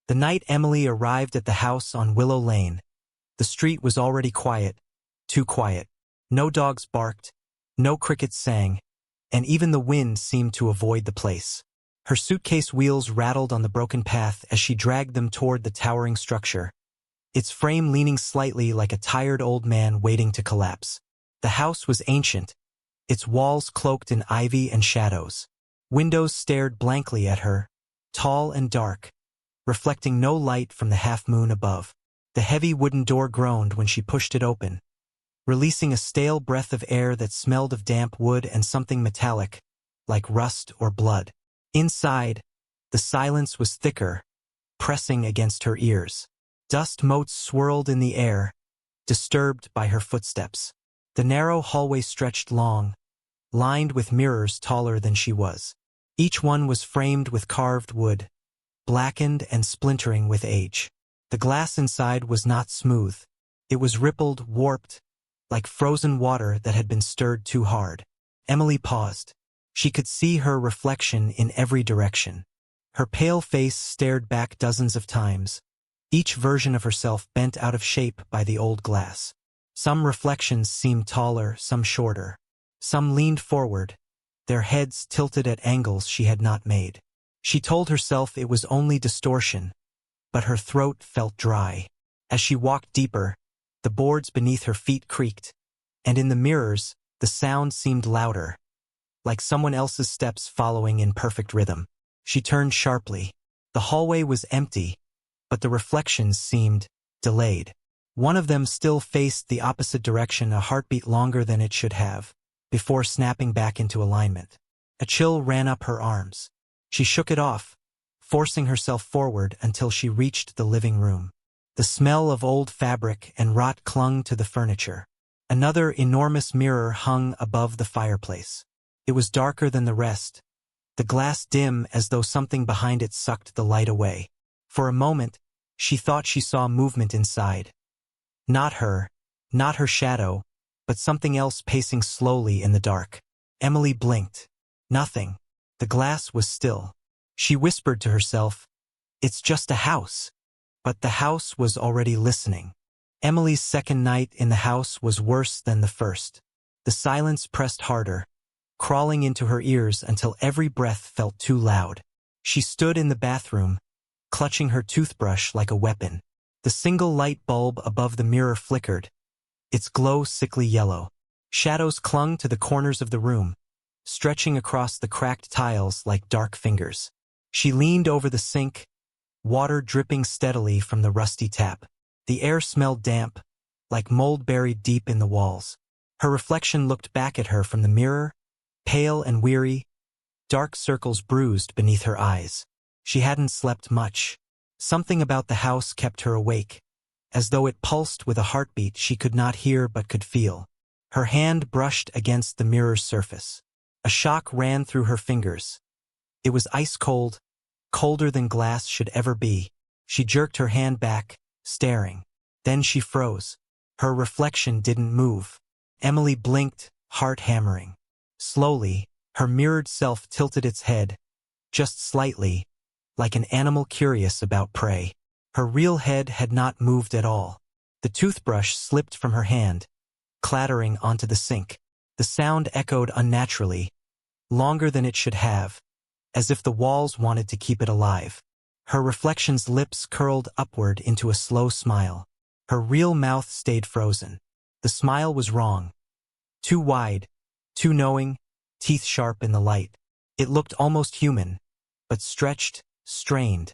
The night Emily arrived at the house on Willow Lane, the street was already quiet, too quiet. No dogs barked, no crickets sang, and even the wind seemed to avoid the place. Her suitcase wheels rattled on the broken path as she dragged them toward the towering structure, its frame leaning slightly like a tired old man waiting to collapse. The house was ancient, its walls cloaked in ivy and shadows. Windows stared blankly at her, tall and dark, reflecting no light from the half-moon above. The heavy wooden door groaned when she pushed it open, releasing a stale breath of air that smelled of damp wood and something metallic, like rust or blood. Inside, the silence was thicker, pressing against her ears. Dust motes swirled in the air, disturbed by her footsteps. The narrow hallway stretched long, lined with mirrors taller than she was. Each one was framed with carved wood, blackened and splintering with age. The glass inside was not smooth. It was rippled, warped, like frozen water that had been stirred too hard. Emily paused. She could see her reflection in every direction. Her pale face stared back dozens of times, each version of herself bent out of shape by the old glass. Some reflections seemed taller, some shorter. Some leaned forward, their heads tilted at angles she had not made. She told herself it was only distortion, but her throat felt dry. As she walked deeper, the boards beneath her feet creaked, and in the mirrors, the sound seemed louder, like someone else's steps following in perfect rhythm. She turned sharply. The hallway was empty, but the reflections seemed delayed. One of them still faced the opposite direction a heartbeat longer than it should have, before snapping back into alignment. A chill ran up her arms. She shook it off, forcing herself forward until she reached the living room. The smell of old fabric and rot clung to the furniture. Another enormous mirror hung above the fireplace. It was darker than the rest, the glass dim as though something behind it sucked the light away. For a moment, she thought she saw movement inside. Not her shadow, but something else pacing slowly in the dark. Emily blinked. Nothing. The glass was still. She whispered to herself, "It's just a house." But the house was already listening. Emily's second night in the house was worse than the first. The silence pressed harder, crawling into her ears until every breath felt too loud. She stood in the bathroom, clutching her toothbrush like a weapon. The single light bulb above the mirror flickered, its glow sickly yellow. Shadows clung to the corners of the room, stretching across the cracked tiles like dark fingers. She leaned over the sink, water dripping steadily from the rusty tap. The air smelled damp, like mold buried deep in the walls. Her reflection looked back at her from the mirror, pale and weary, dark circles bruised beneath her eyes. She hadn't slept much. Something about the house kept her awake, as though it pulsed with a heartbeat she could not hear but could feel. Her hand brushed against the mirror's surface. A shock ran through her fingers. It was ice cold, colder than glass should ever be. She jerked her hand back, staring. Then she froze. Her reflection didn't move. Emily blinked, heart hammering. Slowly, her mirrored self tilted its head, just slightly, like an animal curious about prey. Her real head had not moved at all. The toothbrush slipped from her hand, clattering onto the sink. The sound echoed unnaturally, longer than it should have, as if the walls wanted to keep it alive. Her reflection's lips curled upward into a slow smile. Her real mouth stayed frozen. The smile was wrong. Too wide, too knowing, teeth sharp in the light. It looked almost human, but stretched, strained.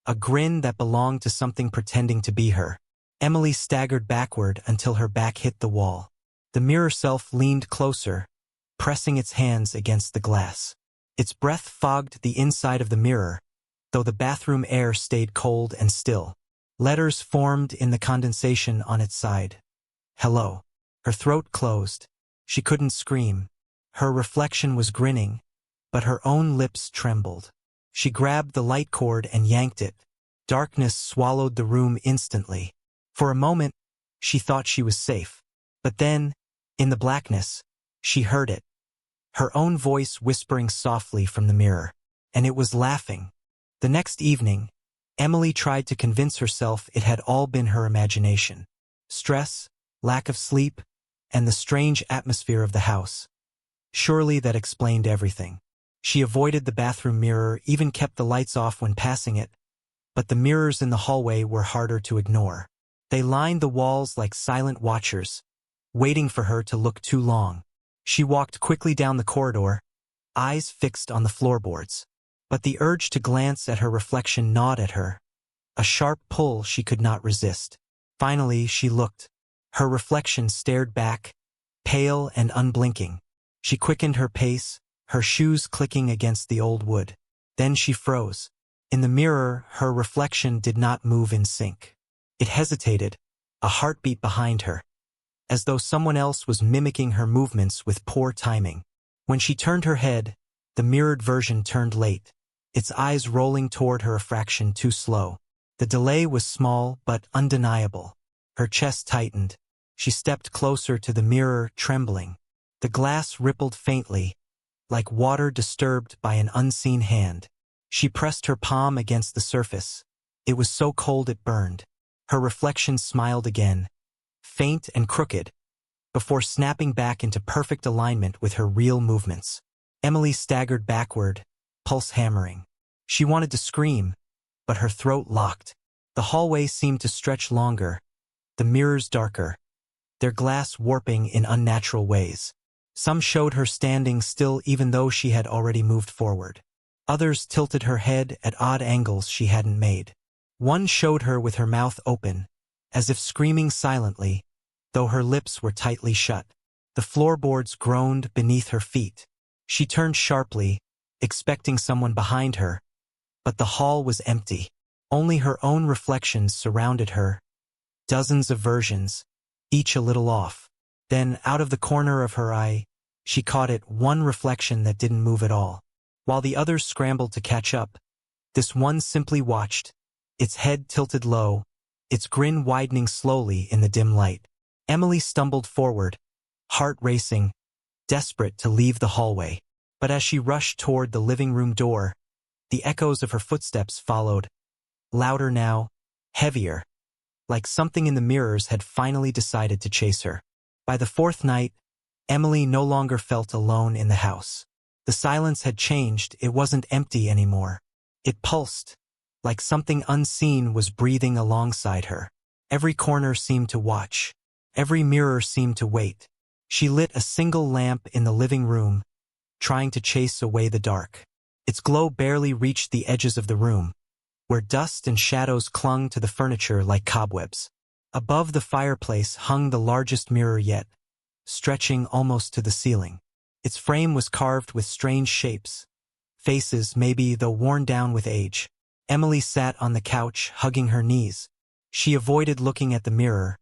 A grin that belonged to something pretending to be her. Emily staggered backward until her back hit the wall. The mirror self leaned closer, pressing its hands against the glass. Its breath fogged the inside of the mirror, though the bathroom air stayed cold and still. Letters formed in the condensation on its side. Hello. Her throat closed. She couldn't scream. Her reflection was grinning, but her own lips trembled. She grabbed the light cord and yanked it. Darkness swallowed the room instantly. For a moment, she thought she was safe. But then, in the blackness, she heard it. Her own voice whispering softly from the mirror. And it was laughing. The next evening, Emily tried to convince herself it had all been her imagination. Stress, lack of sleep, and the strange atmosphere of the house. Surely that explained everything. She avoided the bathroom mirror, even kept the lights off when passing it, but the mirrors in the hallway were harder to ignore. They lined the walls like silent watchers, waiting for her to look too long. She walked quickly down the corridor, eyes fixed on the floorboards. But the urge to glance at her reflection gnawed at her, a sharp pull she could not resist. Finally, she looked. Her reflection stared back, pale and unblinking. She quickened her pace, her shoes clicking against the old wood. Then she froze. In the mirror, her reflection did not move in sync. It hesitated, a heartbeat behind her, as though someone else was mimicking her movements with poor timing. When she turned her head, the mirrored version turned late, its eyes rolling toward her a fraction too slow. The delay was small but undeniable. Her chest tightened. She stepped closer to the mirror, trembling. The glass rippled faintly, like water disturbed by an unseen hand. She pressed her palm against the surface. It was so cold it burned. Her reflection smiled again, faint and crooked, before snapping back into perfect alignment with her real movements. Emily staggered backward, pulse hammering. She wanted to scream, but her throat locked. The hallway seemed to stretch longer, the mirrors darker, their glass warping in unnatural ways. Some showed her standing still even though she had already moved forward. Others tilted her head at odd angles she hadn't made. One showed her with her mouth open, as if screaming silently, though her lips were tightly shut. The floorboards groaned beneath her feet. She turned sharply, expecting someone behind her, but the hall was empty. Only her own reflections surrounded her, dozens of versions, each a little off. Then, out of the corner of her eye, she caught one reflection that didn't move at all. While the others scrambled to catch up, this one simply watched, its head tilted low, its grin widening slowly in the dim light. Emily stumbled forward, heart racing, desperate to leave the hallway. But as she rushed toward the living room door, the echoes of her footsteps followed, louder now, heavier, like something in the mirrors had finally decided to chase her. By the fourth night, Emily no longer felt alone in the house. The silence had changed. It wasn't empty anymore. It pulsed, like something unseen was breathing alongside her. Every corner seemed to watch. Every mirror seemed to wait. She lit a single lamp in the living room, trying to chase away the dark. Its glow barely reached the edges of the room, where dust and shadows clung to the furniture like cobwebs. Above the fireplace hung the largest mirror yet, stretching almost to the ceiling. Its frame was carved with strange shapes, faces maybe though worn down with age. Emily sat on the couch, hugging her knees. She avoided looking at the mirror,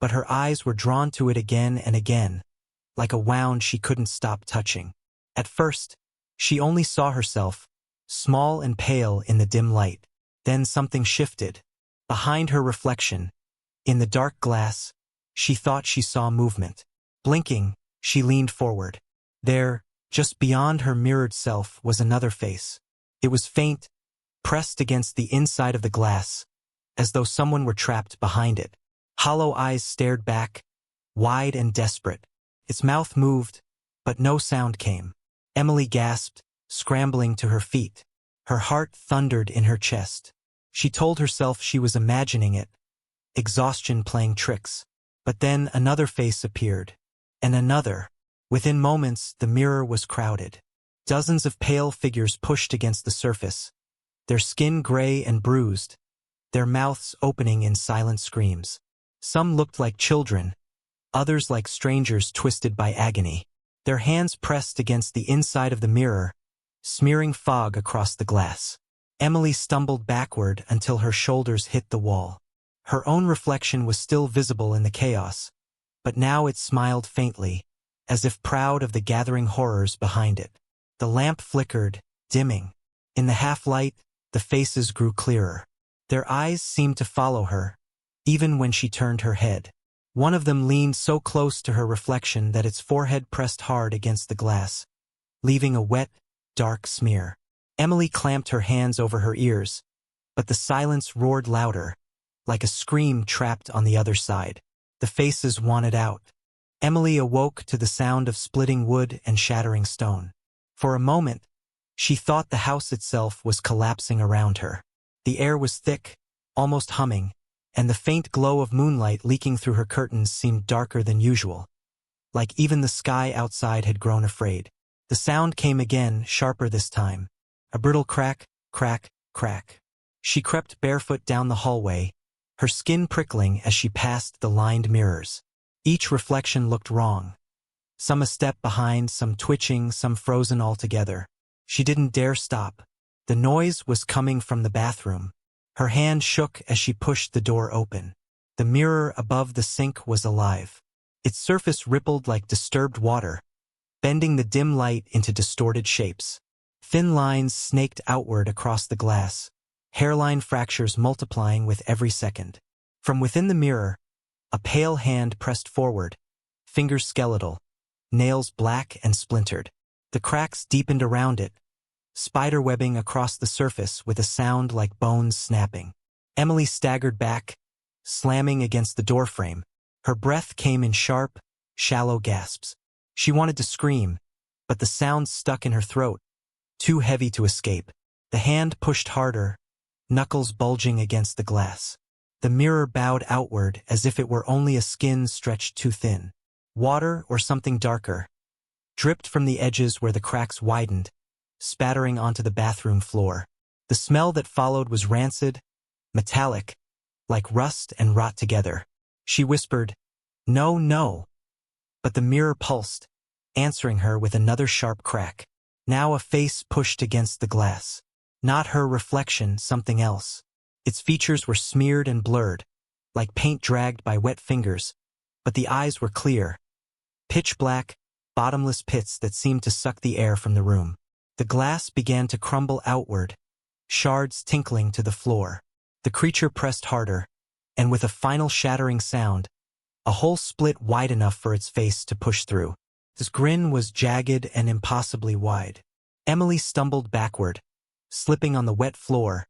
but her eyes were drawn to it again and again, like a wound she couldn't stop touching. At first, she only saw herself, small and pale in the dim light. Then something shifted. Behind her reflection, in the dark glass, she thought she saw movement. Blinking, she leaned forward. There, just beyond her mirrored self, was another face. It was faint, pressed against the inside of the glass, as though someone were trapped behind it. Hollow eyes stared back, wide and desperate. Its mouth moved, but no sound came. Emily gasped, scrambling to her feet. Her heart thundered in her chest. She told herself she was imagining it, exhaustion playing tricks. But then another face appeared, and another. Within moments, the mirror was crowded. Dozens of pale figures pushed against the surface, their skin gray and bruised, their mouths opening in silent screams. Some looked like children, others like strangers twisted by agony. Their hands pressed against the inside of the mirror, smearing fog across the glass. Emily stumbled backward until her shoulders hit the wall. Her own reflection was still visible in the chaos, but now it smiled faintly, as if proud of the gathering horrors behind it. The lamp flickered, dimming. In the half-light, the faces grew clearer. Their eyes seemed to follow her, even when she turned her head. One of them leaned so close to her reflection that its forehead pressed hard against the glass, leaving a wet, dark smear. Emily clamped her hands over her ears, but the silence roared louder, like a scream trapped on the other side. The faces wanted out. Emily awoke to the sound of splitting wood and shattering stone. For a moment, she thought the house itself was collapsing around her. The air was thick, almost humming, and the faint glow of moonlight leaking through her curtains seemed darker than usual, like even the sky outside had grown afraid. The sound came again, sharper this time. A brittle crack, crack, crack. She crept barefoot down the hallway, her skin prickling as she passed the lined mirrors. Each reflection looked wrong. Some a step behind, some twitching, some frozen altogether. She didn't dare stop. The noise was coming from the bathroom. Her hand shook as she pushed the door open. The mirror above the sink was alive. Its surface rippled like disturbed water, bending the dim light into distorted shapes. Thin lines snaked outward across the glass, hairline fractures multiplying with every second. From within the mirror, a pale hand pressed forward, fingers skeletal, nails black and splintered. The cracks deepened around it, spiderwebbing across the surface with a sound like bones snapping. Emily staggered back, slamming against the doorframe. Her breath came in sharp, shallow gasps. She wanted to scream, but the sound stuck in her throat, too heavy to escape. The hand pushed harder, knuckles bulging against the glass. The mirror bowed outward as if it were only a skin stretched too thin. Water or something darker dripped from the edges where the cracks widened, spattering onto the bathroom floor. The smell that followed was rancid, metallic, like rust and rot together. She whispered, "No, no." But the mirror pulsed, answering her with another sharp crack. Now a face pushed against the glass. Not her reflection, something else. Its features were smeared and blurred, like paint dragged by wet fingers, but the eyes were clear. Pitch black, bottomless pits that seemed to suck the air from the room. The glass began to crumble outward, shards tinkling to the floor. The creature pressed harder, and with a final shattering sound, a hole split wide enough for its face to push through. His grin was jagged and impossibly wide. Emily stumbled backward, slipping on the wet floor,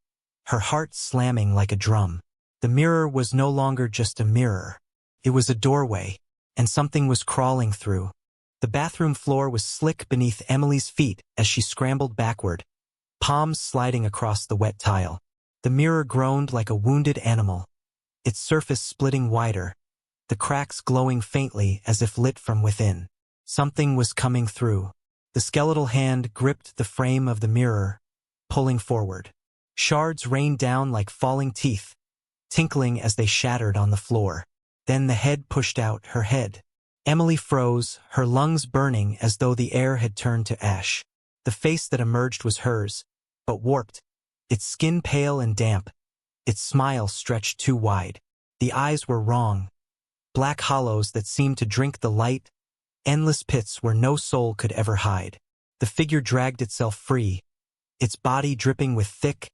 her heart slamming like a drum. The mirror was no longer just a mirror. It was a doorway, and something was crawling through. The bathroom floor was slick beneath Emily's feet as she scrambled backward, palms sliding across the wet tile. The mirror groaned like a wounded animal, its surface splitting wider, the cracks glowing faintly as if lit from within. Something was coming through. The skeletal hand gripped the frame of the mirror, pulling forward. Shards rained down like falling teeth, tinkling as they shattered on the floor. Then the head pushed out, her head. Emily froze, her lungs burning as though the air had turned to ash. The face that emerged was hers, but warped, its skin pale and damp, its smile stretched too wide. The eyes were wrong, black hollows that seemed to drink the light, endless pits where no soul could ever hide. The figure dragged itself free, its body dripping with thick,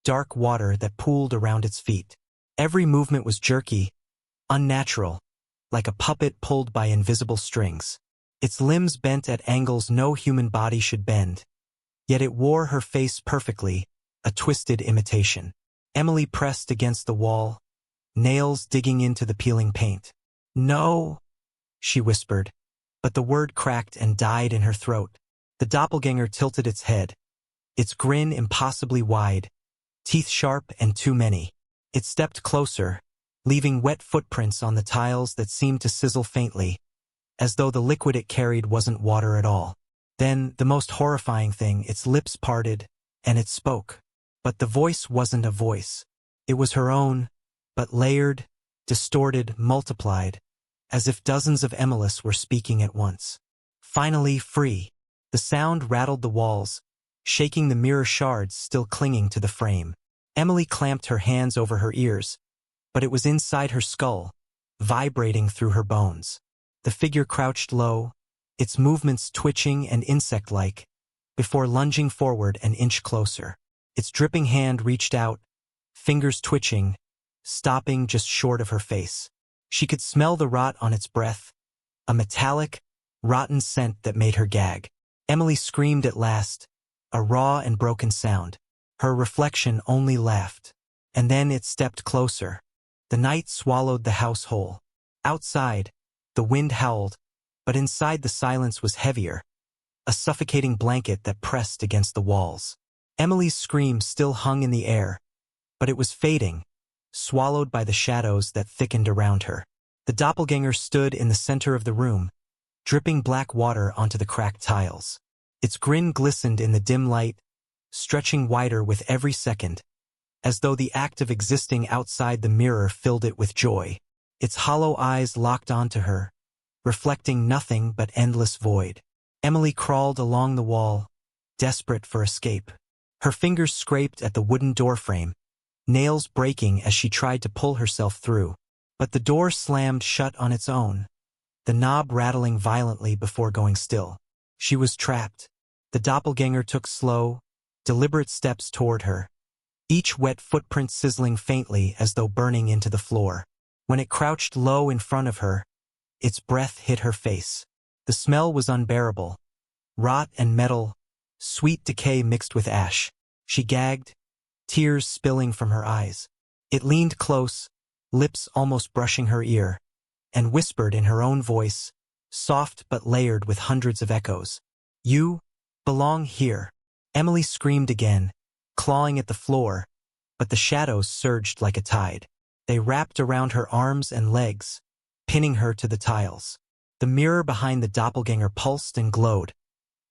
dark water that pooled around its feet. Every movement was jerky, unnatural, like a puppet pulled by invisible strings. Its limbs bent at angles no human body should bend. Yet it wore her face perfectly, a twisted imitation. Emily pressed against the wall, nails digging into the peeling paint. "No," she whispered, but the word cracked and died in her throat. The doppelgänger tilted its head, its grin impossibly wide, teeth sharp and too many. It stepped closer, leaving wet footprints on the tiles that seemed to sizzle faintly, as though the liquid it carried wasn't water at all. Then, the most horrifying thing, its lips parted, and it spoke. But the voice wasn't a voice. It was her own, but layered, distorted, multiplied, as if dozens of Emilys were speaking at once. Finally free. The sound rattled the walls, shaking the mirror shards still clinging to the frame. Emily clamped her hands over her ears, but it was inside her skull, vibrating through her bones. The figure crouched low, its movements twitching and insect-like, before lunging forward an inch closer. Its dripping hand reached out, fingers twitching, stopping just short of her face. She could smell the rot on its breath, a metallic, rotten scent that made her gag. Emily screamed at last, a raw and broken sound. Her reflection only laughed. And then it stepped closer. The night swallowed the house whole. Outside, the wind howled, but inside the silence was heavier, a suffocating blanket that pressed against the walls. Emily's scream still hung in the air, but it was fading, swallowed by the shadows that thickened around her. The doppelganger stood in the center of the room, dripping black water onto the cracked tiles. Its grin glistened in the dim light, stretching wider with every second, as though the act of existing outside the mirror filled it with joy. Its hollow eyes locked onto her, reflecting nothing but endless void. Emily crawled along the wall, desperate for escape. Her fingers scraped at the wooden doorframe, nails breaking as she tried to pull herself through. But the door slammed shut on its own, the knob rattling violently before going still. She was trapped. The doppelganger took slow, deliberate steps toward her, each wet footprint sizzling faintly as though burning into the floor. When it crouched low in front of her, its breath hit her face. The smell was unbearable. Rot and metal, sweet decay mixed with ash. She gagged, tears spilling from her eyes. It leaned close, lips almost brushing her ear, and whispered in her own voice, soft but layered with hundreds of echoes. "You belong here." Emily screamed again, clawing at the floor, but the shadows surged like a tide. They wrapped around her arms and legs, pinning her to the tiles. The mirror behind the doppelganger pulsed and glowed,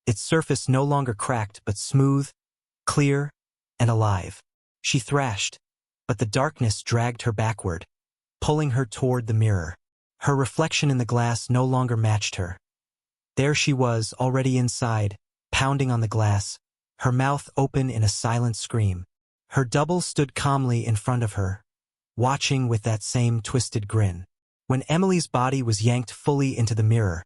its surface no longer cracked but smooth, clear, and alive. She thrashed, but the darkness dragged her backward, pulling her toward the mirror. Her reflection in the glass no longer matched her. There she was, already inside, pounding on the glass, her mouth open in a silent scream. Her double stood calmly in front of her, watching with that same twisted grin. When Emily's body was yanked fully into the mirror,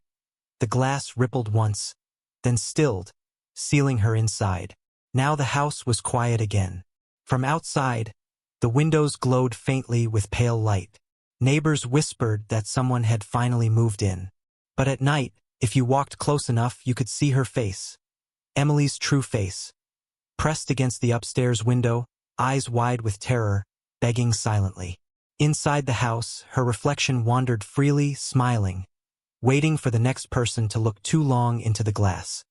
the glass rippled once, then stilled, sealing her inside. Now the house was quiet again. From outside, the windows glowed faintly with pale light. Neighbors whispered that someone had finally moved in. But at night, if you walked close enough, you could see her face. Emily's true face. Pressed against the upstairs window, eyes wide with terror, begging silently. Inside the house, her reflection wandered freely, smiling, waiting for the next person to look too long into the glass.